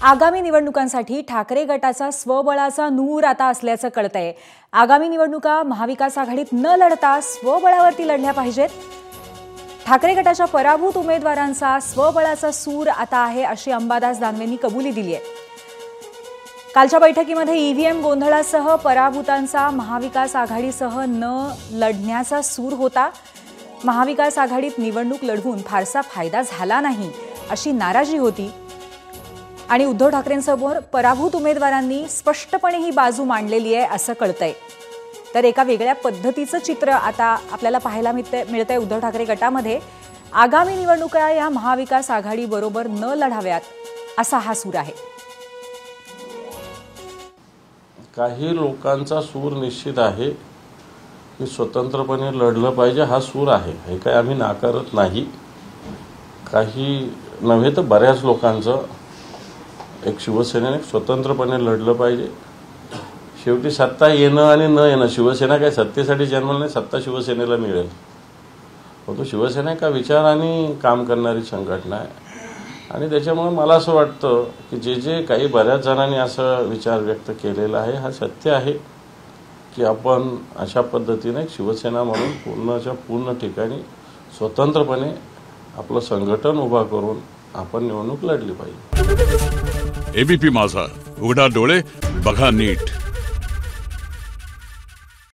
आगामी निवडणुकांसाठी ठाकरे गटाचा स्वबळाचा नूर आता असल्याचं कळतंय। आगामी निवडणुका महाविकास आघाडीत न लढता स्वबळावरती लढल्या पाहिजेत। ठाकरे गटाच्या पराभूत उमेदवारांचा स्वबळाचा सूर आता आहे अशी अंबादास दानवेंनी कबुली दिली आहे। कालच्या बैठकीमध्ये ईव्हीएम गोंधळासह पराभूतांचा महाविकास आघाडीसह न लढण्याचा सूर होता। महाविकास आघाडीत निवडणूक लढवून फारसा फायदा झाला नाही अशी नाराजी होती आणि उद्धव ठाकरेंसमोर पराभूत उमेदवारांनी स्पष्टपणे ही बाजू मांडलेली आहे असं कळतंय। तर एका वेगळ्या पद्धतीचं चित्र आता आपल्याला पाहायला मिळतंय उद्धव ठाकरे गटामध्ये। आगामी निवडणुका या महाविकास आघाडी बरोबर न लढाव्यात असा हा सूर आहे। काही लोकांचा सूर निश्चित आहे की स्वतंत्रपणे लढलं पाहिजे हा सूर आहे, हे काय आम्ही नाकारत नाही। काही नव्हे तर बऱ्याच लोकांचं एक शिवसेनेने स्वतंत्रपणे लढलं पाहिजे। शेवटी सत्ता येणं आणि न येणं, शिवसेना काय सत्तेसाठी जन्मलं नाही, सत्ता शिवसेनेला मिळेल। तो शिवसेना एका विचाराने काम करणारी संघटना आहे आणि त्याच्यामुळे मला असं वाटतं की जे काही बऱ्याच जणांनी असं विचार व्यक्त केलेला आहे हा सत्य आहे की आपण अशा पद्धतीने शिवसेना म्हणून पूर्ण ठिकाणी स्वतंत्रपणे आपलं संघटन उभा करून आपण निवडणूक लढली पाहिजे। एबीपी माझा, उघडा डोळे बघा नीट।